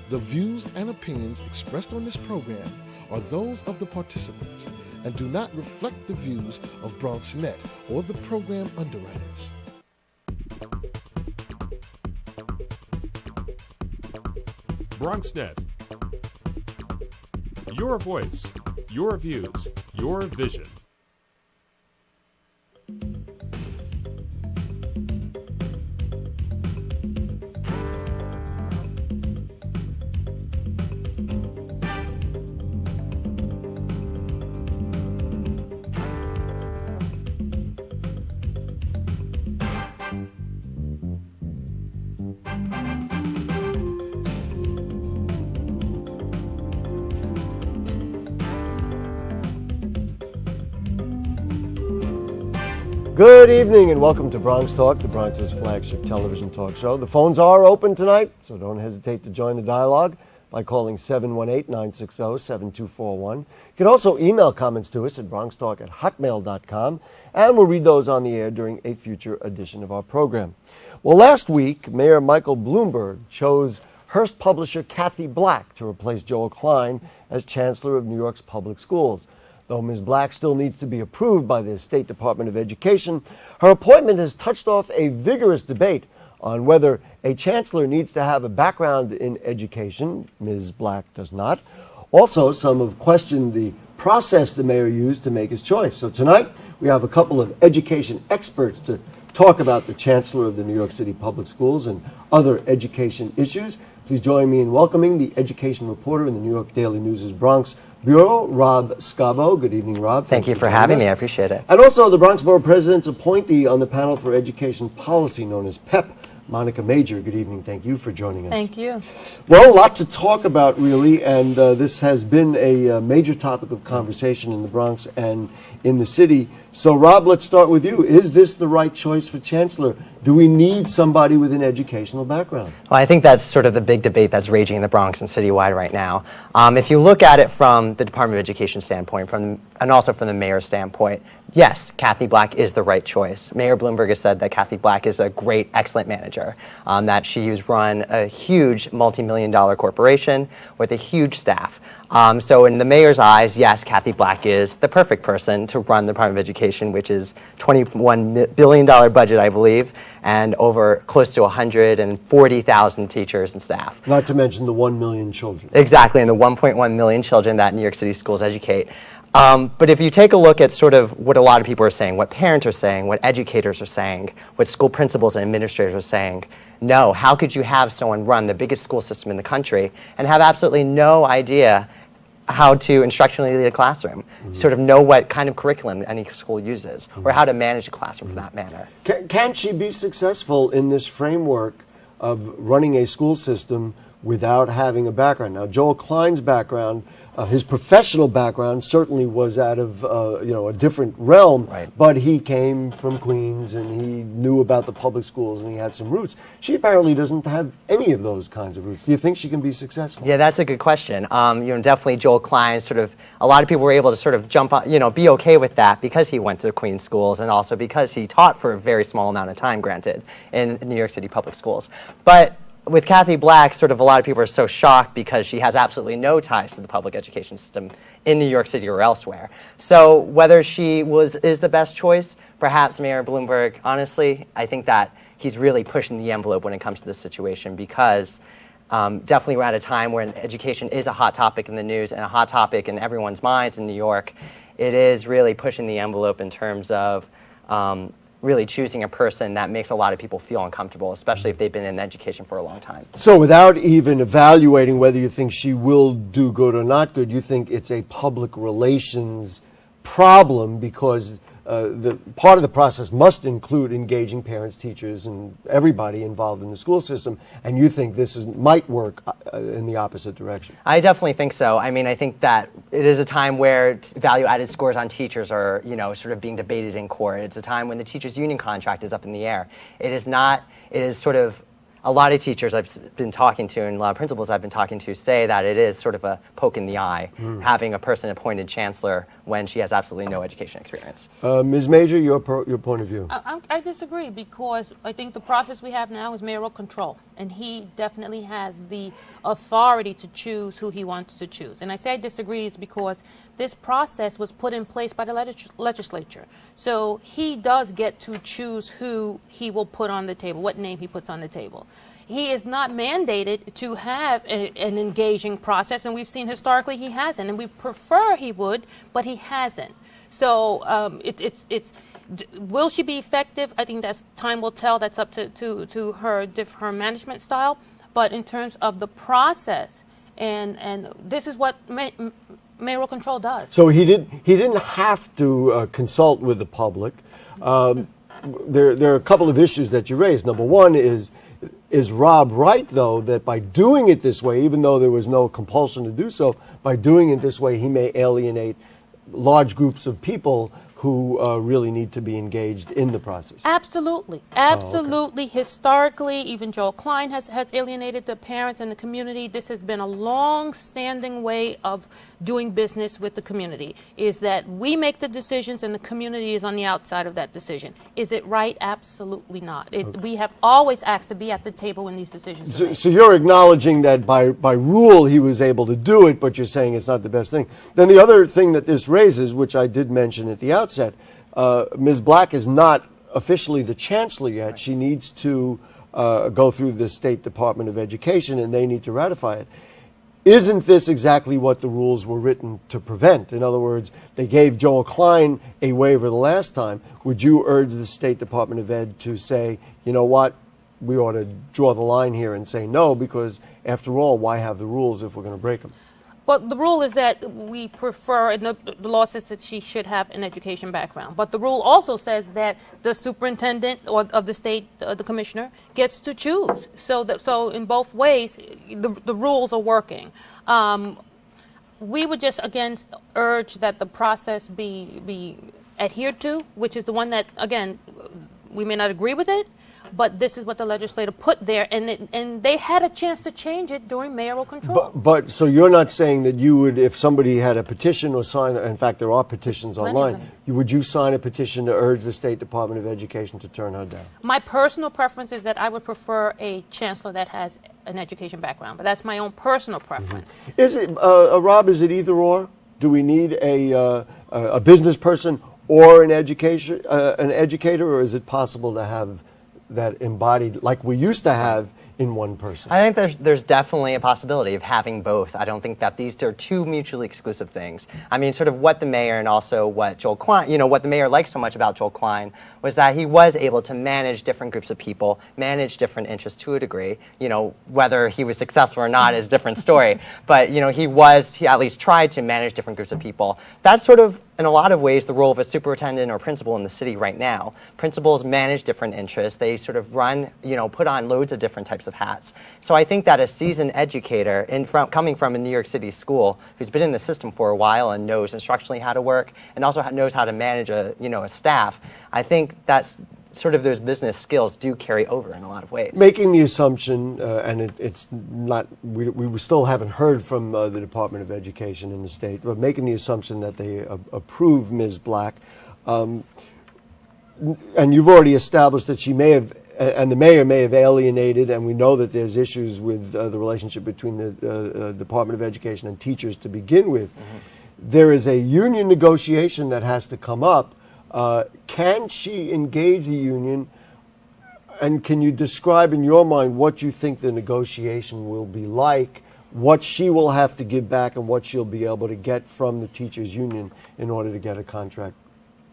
The views and opinions expressed on this program are those of the participants and do not reflect the views of BronxNet or the program underwriters. BronxNet. Your voice, your views, your vision. Good evening and welcome to BronxTalk, the Bronx's flagship television talk show. The phones are open tonight, so don't hesitate to join the dialogue by calling 718-960-7241. You can also email comments to us at bronxtalk@hotmail.com, and we'll read those on the air during a future edition of our program. Well, last week, Mayor Michael Bloomberg chose Hearst publisher Kathy Black to replace Joel Klein as Chancellor of New York's public schools. Though Ms. Black still needs to be approved by the State Department of Education, her appointment has touched off a vigorous debate on whether a chancellor needs to have a background in education. Ms. Black does not. Also, some have questioned the process the mayor used to make his choice. So tonight, we have a couple of education experts to talk about the chancellor of the New York City Public Schools and other education issues. Please join me in welcoming the education reporter in the New York Daily News' Bronx Bureau, Rob Scavo. Good evening, Rob. Thank you for having me. I appreciate it. And also the Bronx Borough President's appointee on the panel for education policy, known as PEP, Monica Major. Good evening. Thank you for joining us. Thank you. Well, a lot to talk about, really, and this has been a major topic of conversation in the Bronx and in the city. So, Rob, let's start with you. Is this the right choice for chancellor? Do we need somebody with an educational background? Well, I think that's sort of the big debate that's raging in the Bronx and citywide right now. If you look at it from the Department of Education standpoint, and also from the mayor's standpoint, yes, Kathy Black is the right choice. Mayor Bloomberg has said that Kathy Black is a great, excellent manager, that she's run a huge multi-million-dollar corporation with a huge staff. So in the mayor's eyes, yes, Kathy Black is the perfect person to run the Department of Education, which is $21 billion budget, I believe, and over close to 140,000 teachers and staff. Not to mention the 1 million children. Exactly, and the 1.1 million children that New York City schools educate. But if you take a look at sort of what a lot of people are saying, what parents are saying, what educators are saying, what school principals and administrators are saying, no, how could you have someone run the biggest school system in the country and have absolutely no idea how to instructionally lead a classroom, sort of know what kind of curriculum any school uses, or how to manage a classroom for that matter. Can she be successful in this framework of running a school system without having a background? Now, Joel Klein's background, his professional background certainly was out of a different realm, right. But he came from Queens and he knew about the public schools and he had some roots. She apparently doesn't have any of those kinds of roots. Do you think she can be successful? Yeah, that's a good question. Definitely Joel Klein, sort of, a lot of people were able to sort of jump on, be okay with that because he went to Queens schools and also because he taught for a very small amount of time, granted, in New York City public schools. But with Kathy Black, sort of a lot of people are so shocked because she has absolutely no ties to the public education system in New York City or elsewhere. So whether she is the best choice, perhaps Mayor Bloomberg, honestly, I think that he's really pushing the envelope when it comes to this situation because definitely we're at a time when education is a hot topic in the news and a hot topic in everyone's minds in New York. It is really pushing the envelope in terms of really choosing a person that makes a lot of people feel uncomfortable, especially if they've been in education for a long time. So without even evaluating whether you think she will do good or not good, you think it's a public relations problem because the part of the process must include engaging parents, teachers, and everybody involved in the school system, and you think this might work in the opposite direction? I definitely think so. I mean, I think that it is a time where value-added scores on teachers are, sort of being debated in court. It's a time when the teachers' union contract is up in the air. It is not. It is sort of a lot of teachers I've been talking to and a lot of principals I've been talking to say that it is sort of a poke in the eye having a person appointed chancellor when she has absolutely no education experience. Ms. Major, your point of view. I disagree, because I think the process we have now is mayoral control, and he definitely has the authority to choose who he wants to choose. And I say I disagree is because this process was put in place by the legislature. So he does get to choose who he will put on the table, what name he puts on the table. He is not mandated to have an engaging process, and we've seen historically he hasn't, and we prefer he would, but he hasn't. So will she be effective? I think that's time will tell. That's up to her management style. But in terms of the process, and this is what mayoral control does. So he didn't have to consult with the public. There are a couple of issues that you raised. Number one is Rob right, though, that by doing it this way, even though there was no compulsion to do so, by doing it this way, he may alienate large groups of people who really need to be engaged in the process? Absolutely. Absolutely. Okay. Historically, even Joel Klein has alienated the parents and the community. This has been a long-standing way of doing business with the community, is that we make the decisions and the community is on the outside of that decision. Is it right? Absolutely not. Okay. We have always asked to be at the table when these decisions are made. So you're acknowledging that by rule he was able to do it, but you're saying it's not the best thing. Then the other thing that this raises, which I did mention at the outset, Ms. Black is not officially the chancellor yet. Right. She needs to go through the State Department of Education, and they need to ratify it. Isn't this exactly what the rules were written to prevent? In other words, they gave Joel Klein a waiver the last time. Would you urge the State Department of Ed to say, you know what, we ought to draw the line here and say no, because after all, why have the rules if we're going to break them? Well, the rule is that we prefer, and the law says that she should have an education background. But the rule also says that the superintendent of the state, the commissioner, gets to choose. So in both ways, the rules are working. We would just, again, urge that the process be adhered to, which is the one that, again, we may not agree with it, but this is what the legislature put there, and they had a chance to change it during mayoral control. But so you're not saying that you would, if somebody had a petition or sign, in fact there are petitions online, would you sign a petition to urge the State Department of Education to turn her down? My personal preference is that I would prefer a chancellor that has an education background, but that's my own personal preference. Mm-hmm. Is it, Rob, is it either or? Do we need a business person or an educator, or is it possible to have that embodied like we used to have in one person? I think there's definitely a possibility of having both. I don't think that these are two mutually exclusive things. I mean, sort of what the mayor and also what Joel Klein, what the mayor liked so much about Joel Klein was that he was able to manage different groups of people, manage different interests to a degree. Whether he was successful or not is a different story. But, he at least tried to manage different groups of people. That's sort of, in a lot of ways, the role of a superintendent or principal in the city right now. Principals manage different interests. They sort of run, put on loads of different types of hats. So I think that a seasoned educator coming from a New York City school who's been in the system for a while and knows instructionally how to work and also knows how to manage a staff, I think that's sort of those business skills do carry over in a lot of ways. Making the assumption, and it's not, we still haven't heard from the Department of Education in the state, but making the assumption that they approve Ms. Black, and you've already established that she may have, and the mayor may have alienated, and we know that there's issues with the relationship between the Department of Education and teachers to begin with. Mm-hmm. There is a union negotiation that has to come up. Can she engage the union, and can you describe in your mind what you think the negotiation will be like, what she will have to give back, and what she'll be able to get from the teachers' union in order to get a contract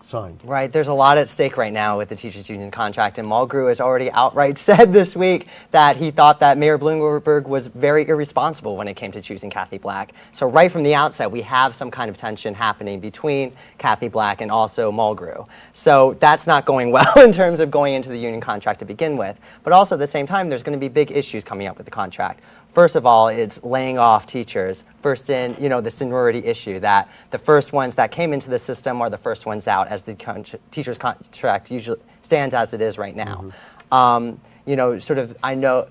signed? Right. There's a lot at stake right now with the teachers' union contract, and Mulgrew has already outright said this week that he thought that Mayor Bloomberg was very irresponsible when it came to choosing Kathy Black. So right from the outset, we have some kind of tension happening between Kathy Black and also Mulgrew. So that's not going well in terms of going into the union contract to begin with. But also at the same time, there's going to be big issues coming up with the contract. First of all, it's laying off teachers. First in, the seniority issue, that the first ones that came into the system are the first ones out, as the teacher's contract usually stands as it is right now. Mm-hmm. sort of, I know,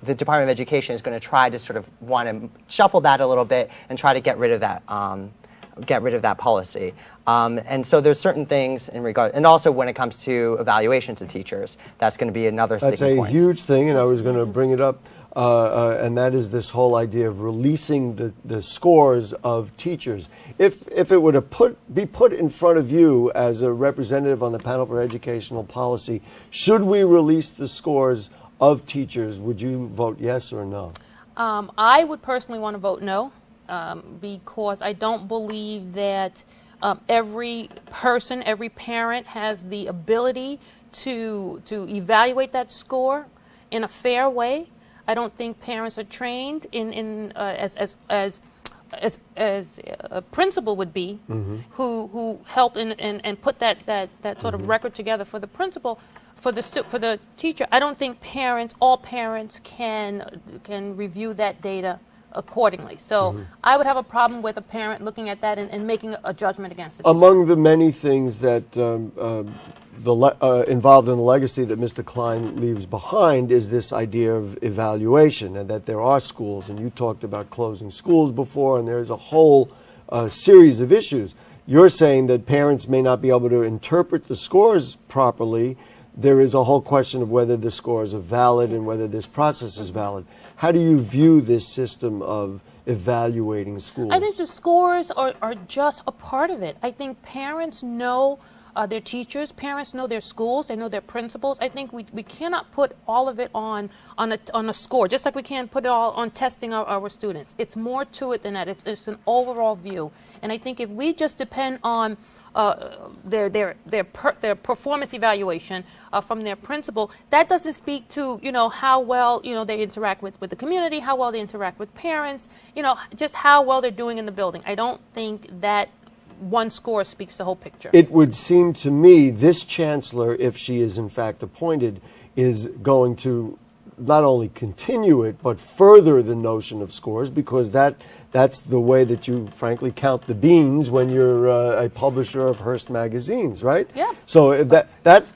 the Department of Education is going to try to sort of want to shuffle that a little bit and try to get rid of that policy. And so there's certain things in regard, and also when it comes to evaluations of teachers, that's going to be another sticking point. That's a huge thing, and I was going to bring it up, and that is this whole idea of releasing the scores of teachers. If it were to be put in front of you as a representative on the panel for educational policy, should we release the scores of teachers? Would you vote yes or no? I would personally want to vote no, because I don't believe that every person, every parent has the ability to evaluate that score in a fair way. I don't think parents are trained as a principal would be, who help and put that sort of record together for the principal, for the teacher. I don't think all parents can review that data accordingly. So I would have a problem with a parent looking at that and making a judgment against it. Among the many things that involved in the legacy that Mr. Klein leaves behind is this idea of evaluation, and that there are schools, and you talked about closing schools before, and there's a whole series of issues. You're saying that parents may not be able to interpret the scores properly. There is a whole question of whether the scores are valid and whether this process is valid. How do you view this system of evaluating schools? I think the scores are just a part of it. I think parents know their teachers, parents know their schools, they know their principals. I think we cannot put all of it on a score, just like we can't put it all on testing our students. It's more to it than that. It's an overall view. And I think if we just depend on their performance evaluation from their principal, that doesn't speak to how well they interact with the community, how well they interact with parents, just how well they're doing in the building. I don't think that one score speaks the whole picture. It would seem to me this chancellor, if she is in fact appointed, is going to not only continue it but further the notion of scores, because that's the way that you frankly count the beans when you're a publisher of Hearst magazines, right? Yeah. So that's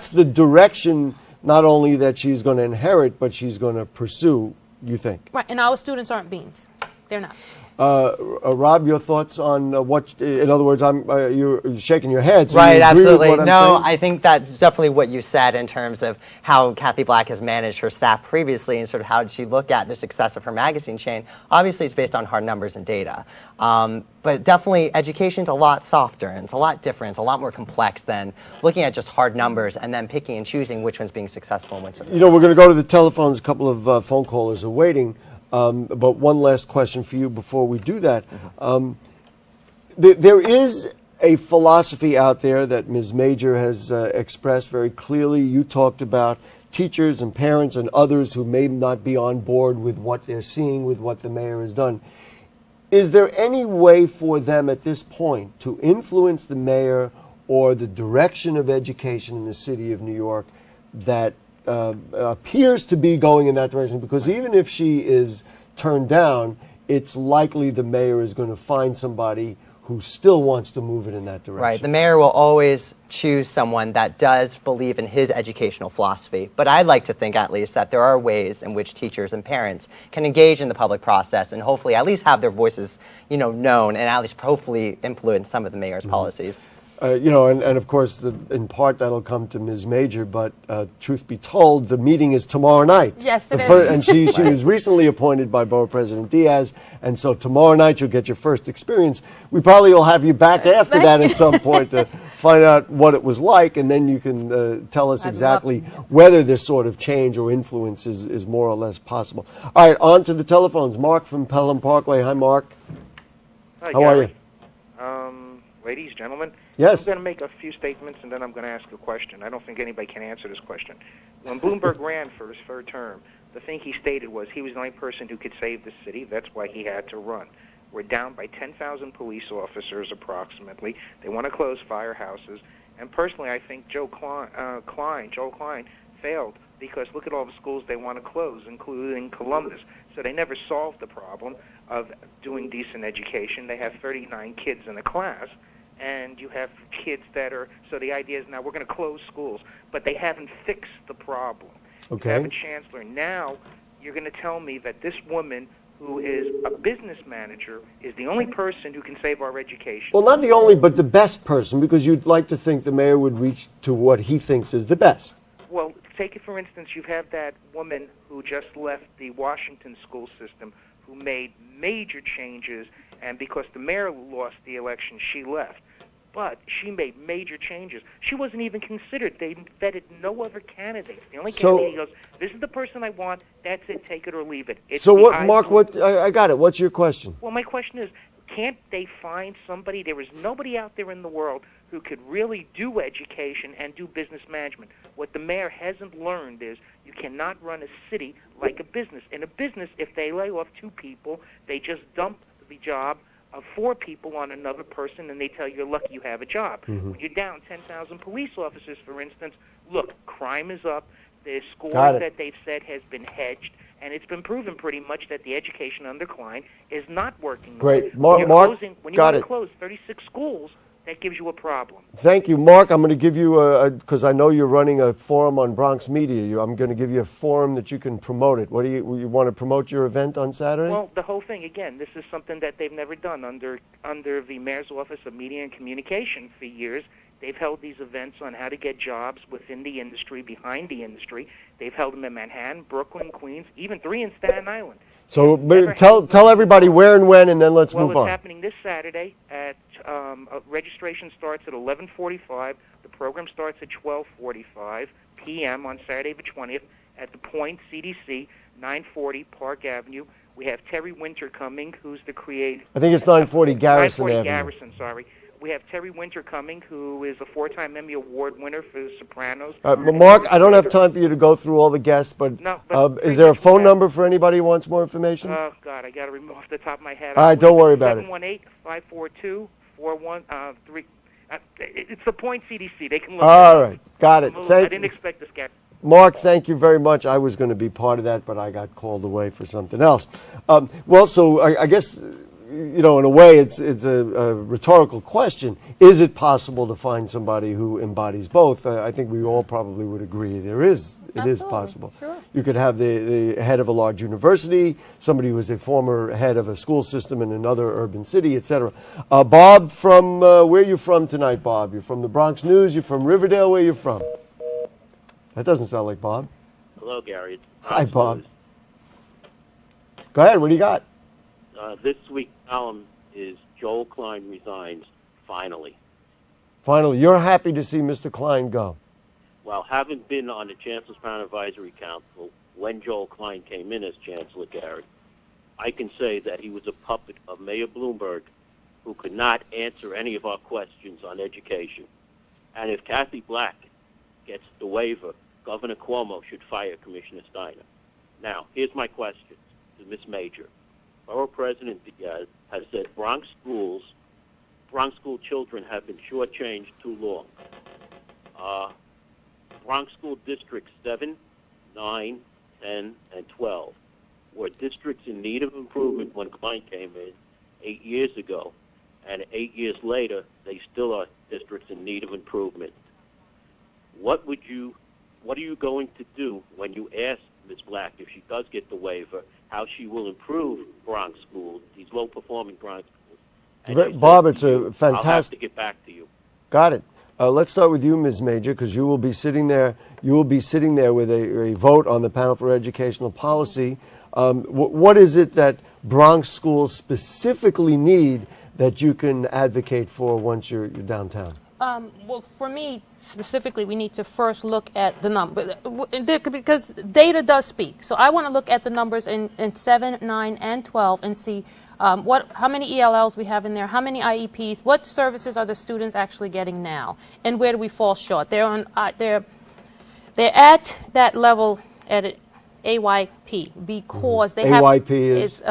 the direction not only that she's going to inherit, but she's going to pursue, you think? Right, and our students aren't beans. They're not. Rob, your thoughts on what? In other words, you're shaking your head. So right, you agree absolutely. with what I'm No, saying? I think that's definitely what you said in terms of how Kathy Black has managed her staff previously, and sort of how did she look at the success of her magazine chain. Obviously, it's based on hard numbers and data, but definitely education's a lot softer and it's a lot different. It's a lot more complex than looking at just hard numbers and then picking and choosing which one's being successful and which one's not. We're going to go to the telephones. A couple of phone callers are waiting. But one last question for you before we do that. There is a philosophy out there that Ms. Major has expressed very clearly. You talked about teachers and parents and others who may not be on board with what they're seeing, with what the mayor has done. Is there any way for them at this point to influence the mayor or the direction of education in the city of New York that appears to be going in that direction? Because even if she is turned down, it's likely the mayor is going to find somebody who still wants to move it in that direction. Right. The mayor will always choose someone that does believe in his educational philosophy. But I'd like to think, at least, that there are ways in which teachers and parents can engage in the public process and hopefully at least have their voices, known, and at least hopefully influence some of the mayor's policies. And of course, in part that'll come to Ms. Major, but truth be told, the meeting is tomorrow night. Yes, it is. And she was recently appointed by Borough President Diaz, and so tomorrow night you'll get your first experience. We probably will have you back after that at some point to find out what it was like, and then you can tell us exactly whether this sort of change or influence is more or less possible. All right, on to the telephones. Mark from Pelham Parkway. Hi, Mark. Hi, How Gary. are you? Ladies, gentlemen, Yes. I'm going to make a few statements and then I'm going to ask a question. I don't think anybody can answer this question. When Bloomberg ran for his third term, the thing he stated was he was the only person who could save the city. That's why he had to run. We're down by 10,000 police officers approximately. They want to close firehouses. And personally, I think Joel Klein failed because look at all the schools they want to close, including Columbus. So they never solved the problem of doing decent education. They have 39 kids in a class. And you have kids that are, so the idea is now we're going to close schools, but they haven't fixed the problem. Okay. You have a chancellor. Now you're going to tell me that this woman, who is a business manager, is the only person who can save our education. Well, not the only, but the best person, because you'd like to think the mayor would reach to what he thinks is the best. Well, take it for instance, you have that woman who just left the Washington school system who made major changes, and because the mayor lost the election, she left. But she made major changes. She wasn't even considered. They vetted no other candidates. The only candidate goes, this is the person I want, that's it, take it or leave it. It's so what, Mark, I got it. What's your question? Well, my question is, can't they find somebody? There is nobody out there in the world who could really do education and do business management. What the mayor hasn't learned is you cannot run a city like a business. In a business, if they lay off 2 people, they just dump the job of 4 people on another person, and they tell you you're lucky you have a job. When you're down 10,000 police officers, for instance, look, crime is up. The score that they've said has been hedged, and it's been proven pretty much that the education under Klein is not working. Great. When you want to close 36 schools, that gives you a problem. Thank you, Mark. I'm going to give you because I know you're running a forum on Bronx Media. I'm going to give you a forum that you can promote it. What do you want to promote your event on Saturday? Well, the whole thing, again, this is something that they've never done under the Mayor's Office of Media and Communication for years. They've held these events on how to get jobs within the industry, behind the industry. They've held them in Manhattan, Brooklyn, Queens, even 3 in Staten Island. So tell everybody where and when, and then let's move on. Well, it's happening this Saturday at registration starts at 11:45. The program starts at 12:45 p.m. on Saturday the 20th at the Point CDC, 940 Park Avenue. We have Terry Winter coming, who's the creator. I think it's 940 Garrison Avenue. 940 Garrison, sorry. We have Terry Winter coming, who is a 4-time Emmy Award winner for The Sopranos. Mark, I don't have time for you to go through all the guests, but is there a phone number for anybody who wants more information? Oh, God, I got to remove off the top of my head. All right, don't worry about it. 718-542-4113. It's the Point CDC. They can look all right, got it. I didn't expect this guy. Mark, thank you very much. I was going to be part of that, but I got called away for something else. So I guess, in a way, it's a rhetorical question. Is it possible to find somebody who embodies both? I think we all probably would agree it is possible. Sure. You could have the head of a large university, somebody who is a former head of a school system in another urban city, etc. Bob, from where are you from tonight, Bob? You're from the Bronx News? You're from Riverdale? Where are you from? That doesn't sound like Bob. Hello, Gary. Hi, Bob. Go ahead. What do you got? This week's column is Joel Klein resigns, finally. Finally. You're happy to see Mr. Klein go. Well, having been on the Chancellor's Crown Advisory Council when Joel Klein came in as Chancellor, Gary, I can say that he was a puppet of Mayor Bloomberg who could not answer any of our questions on education. And if Kathy Black gets the waiver, Governor Cuomo should fire Commissioner Steiner. Now, here's my question to Ms. Major. Borough President Diaz has said Bronx school children have been shortchanged too long. Bronx school districts 7, 9, 10, and 12 were districts in need of improvement when Klein came in 8 years ago, and 8 years later, they still are districts in need of improvement. What are you going to do when you ask Ms. Black, if she does get the waiver, how she will improve Bronx schools, these low-performing Bronx schools? And Bob, it's a fantastic... I'll have to get back to you. Got it. Let's start with you, Ms. Major, because you will be sitting there. You will be sitting there with a vote on the panel for educational policy. What is it that Bronx schools specifically need that you can advocate for once you're downtown? Well, for me, specifically, we need to first look at the number, because data does speak. So I want to look at the numbers in 7, 9, and 12 and see how many ELLs we have in there, how many IEPs, what services are the students actually getting now, and where do we fall short? They're at that level at AYP because they have AYP is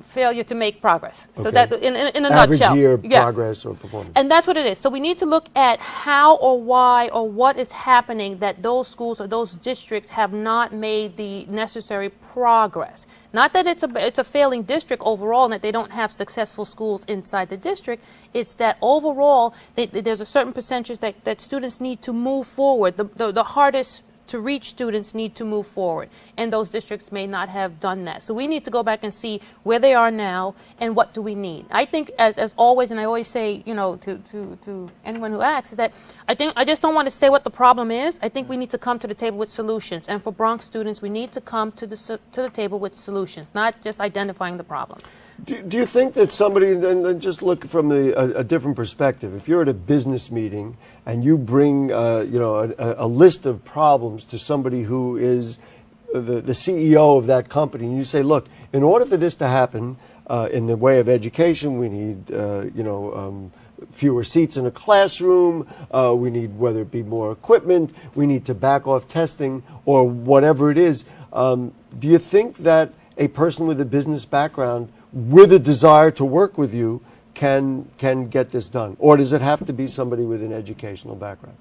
failure to make progress. Okay. So that in a average nutshell. year progress or performance. And that's what it is. So we need to look at how or why or what is happening that those schools or those districts have not made the necessary progress. Not that it's a failing district overall and that they don't have successful schools inside the district. It's that overall there's a certain percentage that students need to move forward. The hardest to reach students need to move forward, and those districts may not have done that. So we need to go back and see where they are now and what do we need. I think, as always, and I always say, to anyone who asks, is that I just don't want to say what the problem is. I think we need to come to the table with solutions, and for Bronx students, we need to come to the table with solutions, not just identifying the problem. Do you think that somebody, and just look from a different perspective, if you're at a business meeting and you bring a list of problems to somebody who is the CEO of that company, and you say, look, in order for this to happen in the way of education, we need fewer seats in a classroom, we need, whether it be more equipment, we need to back off testing, or whatever it is. Do you think that a person with a business background with a desire to work with you can get this done? Or does it have to be somebody with an educational background?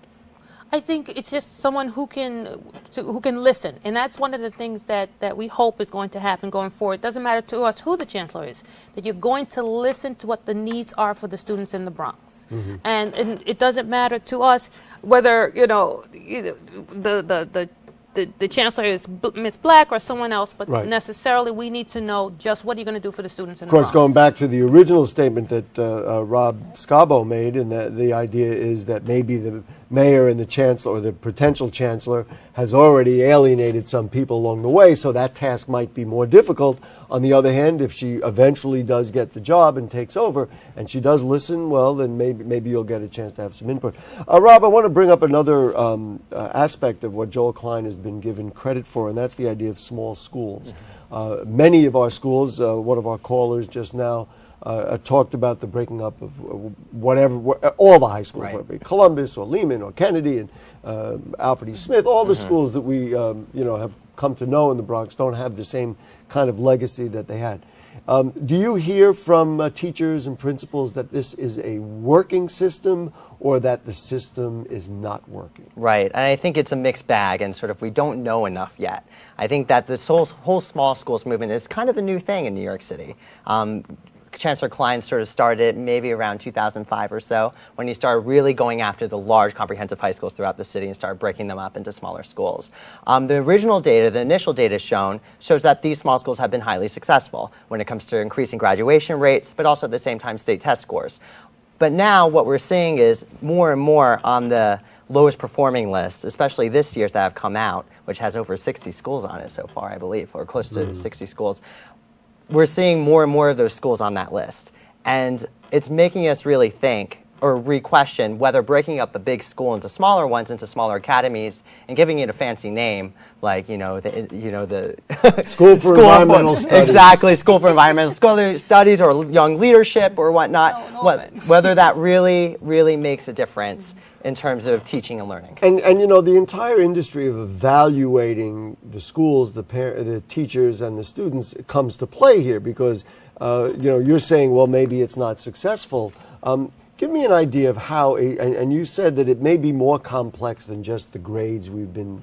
I think it's just someone who can listen, and that's one of the things that we hope is going to happen going forward. It doesn't matter to us who the chancellor is, that you're going to listen to what the needs are for the students in the Bronx. Mm-hmm. And it doesn't matter to us whether the chancellor is Ms. Black or someone else, but right. necessarily we need to know just what are you going to do for the students in the Bronx. Of course, going back to the original statement that Rob Scabo made, and the idea is that maybe the mayor and the chancellor, or the potential chancellor, has already alienated some people along the way, so that task might be more difficult. On the other hand, if she eventually does get the job and takes over, and she does listen, well, then maybe you'll get a chance to have some input. Rob, I want to bring up another aspect of what Joel Klein has been given credit for, and that's the idea of small schools. Mm-hmm. Many of our schools, one of our callers just now talked about the breaking up of all the high schools, right. whether it be Columbus or Lehman or Kennedy and Alfred E. Smith, all the schools that we have come to know in the Bronx don't have the same kind of legacy that they had. Do you hear from teachers and principals that this is a working system, or that the system is not working? Right, and I think it's a mixed bag, and sort of we don't know enough yet. I think that this whole small schools movement is kind of a new thing in New York City. Chancellor Klein sort of started maybe around 2005 or so, when he started really going after the large comprehensive high schools throughout the city and started breaking them up into smaller schools. The original data, the initial data shows that these small schools have been highly successful when it comes to increasing graduation rates, but also at the same time state test scores. But now what we're seeing is more and more on the lowest performing list, especially this year's that have come out, which has over 60 schools on it so far, I believe, or close to 60 schools. We're seeing more and more of those schools on that list. And it's making us really think or re-question whether breaking up a big school into smaller ones, into smaller academies, and giving it a fancy name, like, the School for Environmental Studies. Exactly, School for Environmental Studies or Young Leadership or whatnot, whether that really, really makes a difference in terms of teaching and learning. And the entire industry of evaluating the schools, the teachers, and the students comes to play here, because you're saying, well, maybe it's not successful. Give me an idea of how, and you said that it may be more complex than just the grades we've been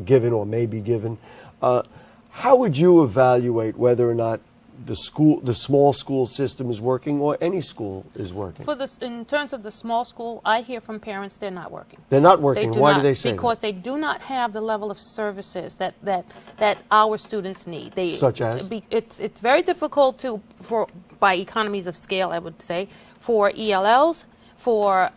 given or may be given. How would you evaluate whether or not the small school system is working, or any school is working? In terms of the small school, I hear from parents they're not working. They're not working. Why do they say because that? they do not have the level of services that our students need. Such as? It's very difficult by economies of scale, I would say, for ELLs, for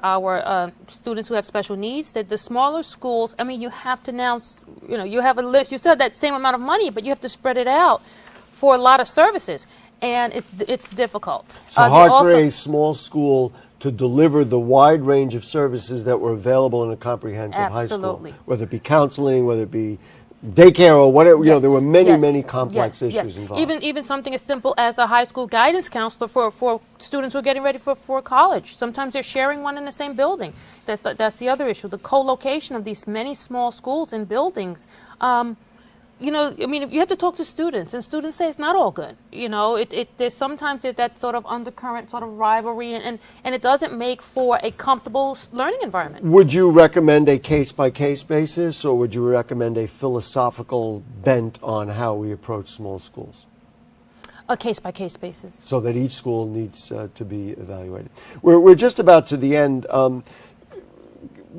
our students who have special needs, that the smaller schools, you have to now, you have a list, you still have that same amount of money, but you have to spread it out for a lot of services, and it's difficult. It's hard for a small school to deliver the wide range of services that were available in a comprehensive high school. Absolutely. Whether it be counseling, whether it be daycare or whatever, there were many complex issues involved. Even something as simple as a high school guidance counselor for students who are getting ready for college. Sometimes they're sharing one in the same building. That's the other issue. The co-location of these many small schools and buildings. You have to talk to students, and students say it's not all good. There's sometimes that sort of undercurrent, sort of rivalry, and it doesn't make for a comfortable learning environment. Would you recommend a case-by-case basis, or would you recommend a philosophical bent on how we approach small schools? A case-by-case basis. So that each school needs to be evaluated. We're just about to the end.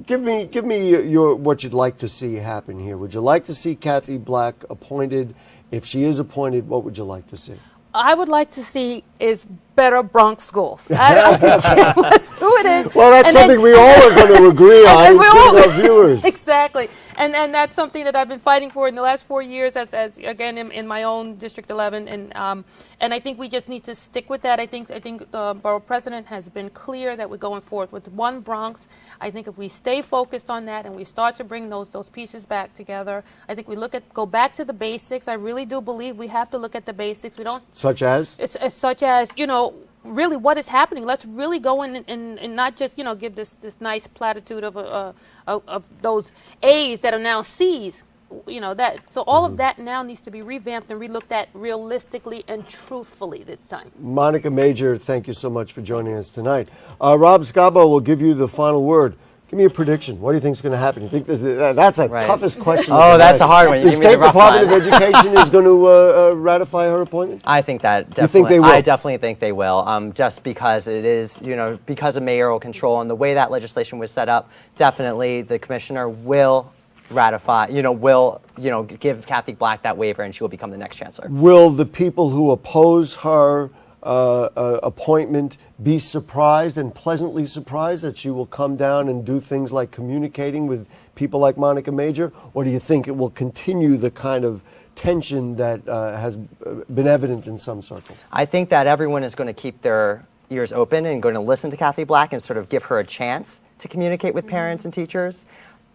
give me your what you'd like to see happen here. Would you like to see Kathy Black appointed? If she is appointed, what would you like to see? I would like to see is better Bronx schools. I don't care who it is. Well, that's something we all are going to agree on, including our viewers. Exactly. And that's something that I've been fighting for in the last 4 years, as again in my own District 11, and I think we just need to stick with that. I think the borough president has been clear that we're going forward with one Bronx. I think if we stay focused on that and we start to bring those pieces back together, I think we go back to the basics. I really do believe we have to look at the basics. We don't such as such as really what is happening. Let's really go in and not just give this nice platitude of those A's that are now C's. So all of that now needs to be revamped and relooked at realistically and truthfully this time. Monica Major, thank you so much for joining us tonight. Rob Scabo will give you the final word. Give me a prediction. What do you think is going to happen? You think that's the toughest question? Oh, that's a hard one. The State Department of Education is going to ratify her appointment? I think that definitely. You think they will? I definitely think they will. Just because it is, because of mayoral control and the way that legislation was set up, definitely the commissioner will ratify, give Kathy Black that waiver, and she will become the next chancellor. Will the people who oppose her appointment be surprised and pleasantly surprised that she will come down and do things like communicating with people like Monica Major? Or do you think it will continue the kind of tension that has been evident in some circles? I think that everyone is going to keep their ears open and going to listen to Kathy Black and sort of give her a chance to communicate with parents and teachers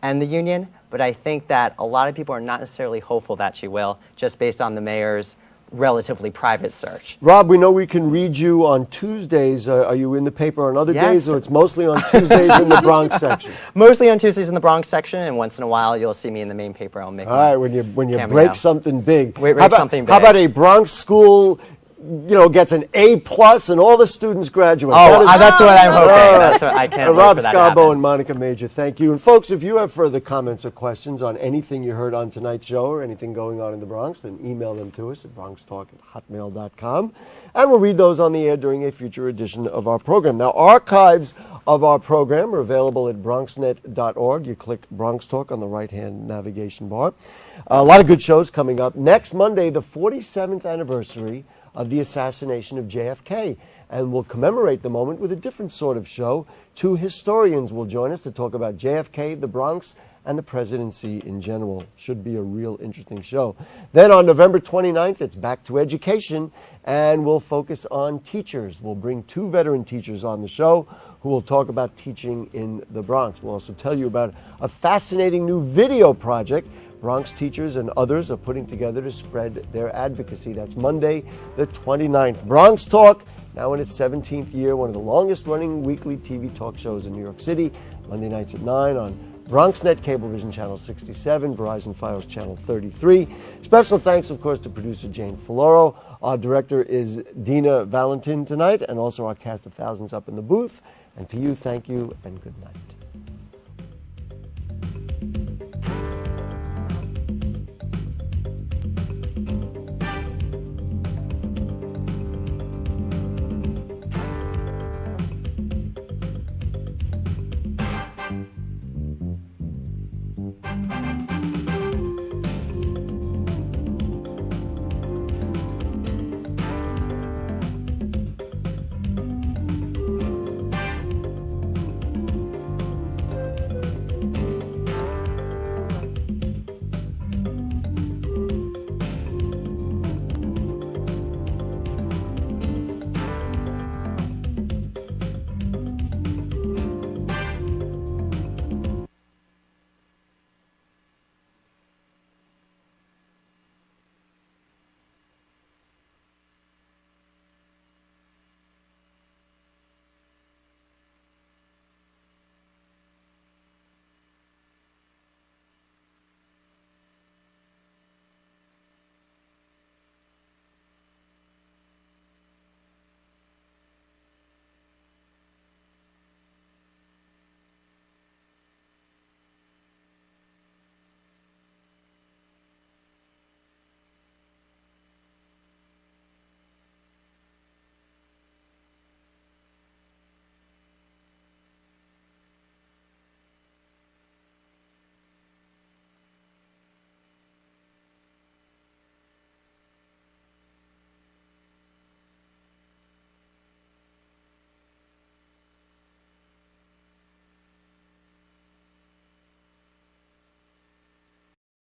and the union. But I think that a lot of people are not necessarily hopeful that she will, just based on the mayor's relatively private search. Rob, we know we can read you on Tuesdays. Are you in the paper on other days, or it's mostly on Tuesdays in the Bronx section? Mostly on Tuesdays in the Bronx section, and once in a while you'll see me in the main paper. I'll make. All right, when you break something big. How about a Bronx school? Gets an A+ and all the students graduate. That's what I'm hoping. That's what I can't wait Rob for that Scabo and Monica Major, thank you. And folks, if you have further comments or questions on anything you heard on tonight's show or anything going on in the Bronx, then email them to us at BronxTalk@hotmail.com, and we'll read those on the air during a future edition of our program. Now, archives of our program are available at bronxnet.org. You click Bronx Talk on the right-hand navigation bar. A lot of good shows coming up. Next Monday, the 47th anniversary of the assassination of JFK, and we'll commemorate the moment with a different sort of show. Two historians will join us to talk about JFK, the Bronx, and the presidency in general. Should be a real interesting show. Then on November 29th, it's back to education, and we'll focus on teachers. We'll bring two veteran teachers on the show who will talk about teaching in the Bronx. We'll also tell you about a fascinating new video project Bronx teachers and others are putting together to spread their advocacy. That's Monday, the 29th. Bronx Talk, now in its 17th year, one of the longest-running weekly TV talk shows in New York City, Monday nights at 9 on BronxNet, Cablevision Channel 67, Verizon Fios Channel 33. Special thanks, of course, to producer Jane Folloro. Our director is Dina Valentin tonight, and also our cast of thousands up in the booth. And to you, thank you, and good night.